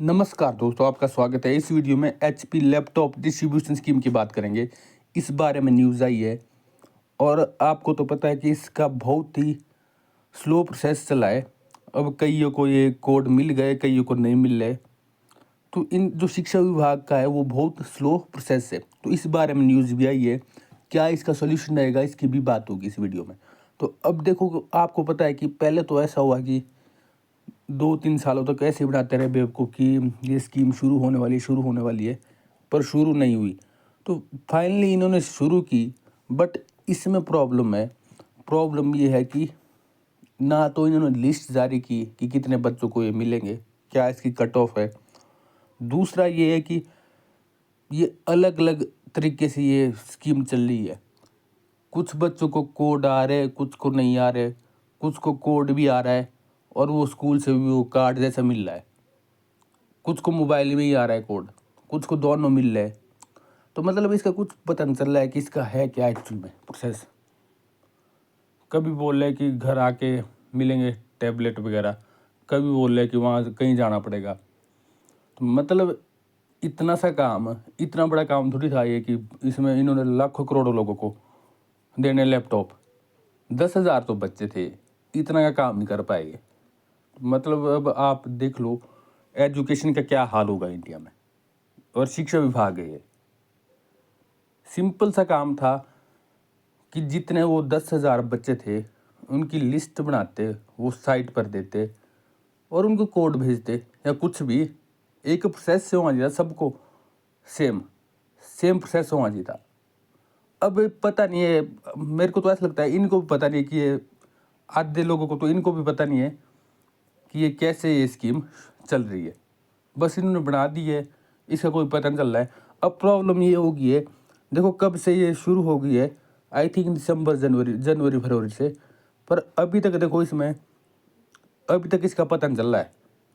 नमस्कार दोस्तों, आपका स्वागत है। इस वीडियो में एचपी लैपटॉप डिस्ट्रीब्यूशन स्कीम की बात करेंगे। इस बारे में न्यूज़ आई है और आपको तो पता है कि इसका बहुत ही स्लो प्रोसेस चला है। अब कईयों को ये कोड मिल गए, कईयों को नहीं मिल रहे। तो इन जो शिक्षा विभाग का है वो बहुत स्लो प्रोसेस है। तो इस बारे में न्यूज़ भी आई है। क्या इसका सोल्यूशन रहेगा, इसकी भी बात होगी इस वीडियो में। तो अब देखो, आपको पता है कि पहले तो ऐसा हुआ कि 2-3 सालों तक ऐसे बढ़ाते रहे बेवकूफ़ कि ये स्कीम शुरू होने वाली है, पर शुरू नहीं हुई। तो फाइनली इन्होंने शुरू की, बट इसमें प्रॉब्लम है। प्रॉब्लम ये है कि ना तो इन्होंने लिस्ट जारी की कि कितने बच्चों को ये मिलेंगे, क्या इसकी कट ऑफ है। दूसरा ये है कि ये अलग-अलग तरीके से ये स्कीम चल रही है। कुछ बच्चों को कोड आ रहे, कुछ को नहीं आ रहे, कुछ को कोड भी आ रहा है और वो स्कूल से भी वो कार्ड जैसा मिल रहा है। कुछ को मोबाइल में ही आ रहा है कोड, कुछ को दोनों मिल रहे हैं। तो मतलब इसका कुछ पता नहीं चल रहा है कि इसका है क्या एक्चुअल में प्रोसेस। कभी बोल रहे हैं कि घर आके मिलेंगे टैबलेट वगैरह, कभी बोल रहे हैं कि वहाँ कहीं जाना पड़ेगा। तो मतलब इतना सा काम, इतना बड़ा काम थोड़ी था ये कि इसमें इन्होंने लाखों करोड़ों लोगों को देने लैपटॉप। 10,000 तो बच्चे थे, इतना का काम नहीं कर पाएंगे। मतलब अब आप देख लो एजुकेशन का क्या हाल होगा इंडिया में। और शिक्षा विभाग है ये। सिंपल सा काम था कि जितने वो 10,000 बच्चे थे उनकी लिस्ट बनाते, वो साइट पर देते और उनको कोड भेजते या कुछ भी। एक प्रोसेस से होना चाहिए सबको, सेम सेम प्रोसेस होना चाहिए था। अब पता नहीं है, मेरे को तो ऐसा लगता है इनको भी पता नहीं है कि ये, आधे लोगों को तो इनको भी पता नहीं है कि ये कैसे ये स्कीम चल रही है। बस इन्होंने बना दी है, इसका कोई पता नहीं चल रहा है। अब प्रॉब्लम ये हो गई है, देखो कब से ये शुरू हो गई है, आई थिंक दिसंबर जनवरी फरवरी से। पर अभी तक देखो इसमें, अभी तक इसका पता नहीं चल रहा है,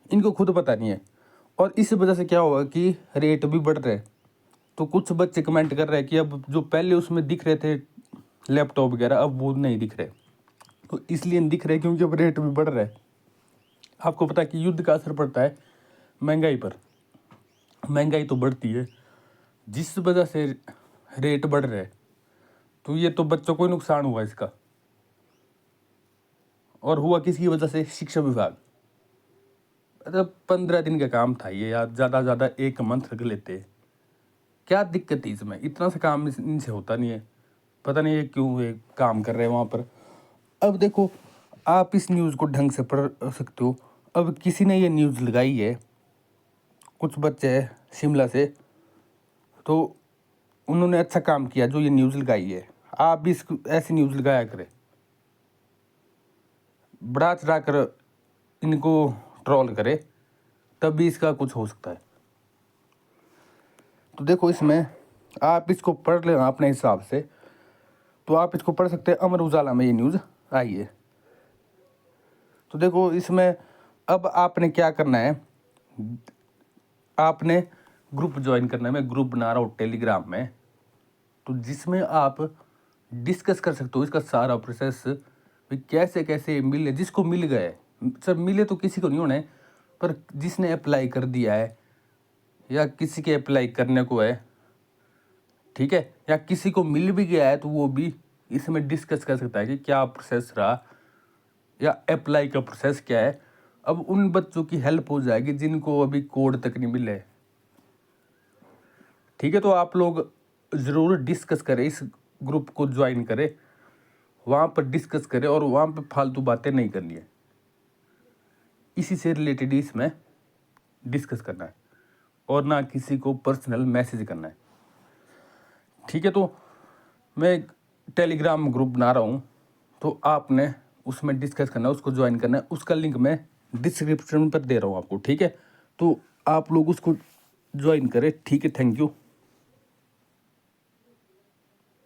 इनको खुद पता नहीं है। और इस वजह से क्या होगा कि रेट भी बढ़ रहे हैं। तो कुछ बच्चे कमेंट कर रहे हैं कि अब जो पहले उसमें दिख रहे थे लैपटॉप वगैरह, अब वो नहीं दिख रहे। तो इसलिए नहीं दिख रहे क्योंकि अब रेट भी बढ़ रहा है। आपको पता है कि युद्ध का असर पड़ता है महंगाई पर। महंगाई तो बढ़ती है, जिस वजह से रेट बढ़ रहे हैं। तो ये तो बच्चों को ही नुकसान हुआ इसका। और हुआ किसकी वजह से? शिक्षा विभाग। मतलब 15 दिन का काम था ये, या ज़्यादा ज़्यादा 1 मंथ रख लेते। क्या दिक्कत थी इसमें? इतना सा काम इनसे होता नहीं है। पता नहीं ये क्यों ये काम कर रहे हैं वहाँ पर। अब देखो, आप इस न्यूज़ को ढंग से पढ़ सकते हो। अब किसी ने ये न्यूज़ लगाई है, कुछ बच्चे हैं शिमला से, तो उन्होंने अच्छा काम किया जो ये न्यूज़ लगाई है। आप भी इसको ऐसी न्यूज़ लगाया करें, बढ़ा चढ़ा कर इनको ट्रोल करे, तब भी इसका कुछ हो सकता है। तो देखो इसमें आप इसको पढ़ लेना अपने हिसाब से। तो आप इसको पढ़ सकते हैं, अमर उजाला में ये न्यूज़ आई है। तो देखो इसमें अब आपने क्या करना है, आपने ग्रुप ज्वाइन करना है। मैं ग्रुप बना रहा हूँ टेलीग्राम में, तो जिसमें आप डिस्कस कर सकते हो इसका सारा प्रोसेस, भी कैसे कैसे मिले, जिसको मिल गए। सब मिले तो किसी को नहीं होने, पर जिसने अप्लाई कर दिया है या किसी के अप्लाई करने को है, ठीक है, या किसी को मिल भी गया है, तो वो भी इसमें डिस्कस कर सकता है कि क्या प्रोसेस रहा या अप्लाई का प्रोसेस क्या है। अब उन बच्चों की हेल्प हो जाएगी जिनको अभी कोड तक नहीं मिले। ठीक है, तो आप लोग ज़रूर डिस्कस करें, इस ग्रुप को ज्वाइन करें, वहाँ पर डिस्कस करें और वहाँ पर फालतू बातें नहीं करनी है। इसी से रिलेटेड ही इसमें डिस्कस करना है और ना किसी को पर्सनल मैसेज करना है। ठीक है, तो मैं एक टेलीग्राम ग्रुप बना रहा हूँ, तो आपने उसमें डिस्कस करना है, उसको ज्वाइन करना है। उसका लिंक मैं डिस्क्रिप्शन पर दे रहा हूँ आपको। ठीक है, तो आप लोग उसको ज्वाइन करें। ठीक है, थैंक यू।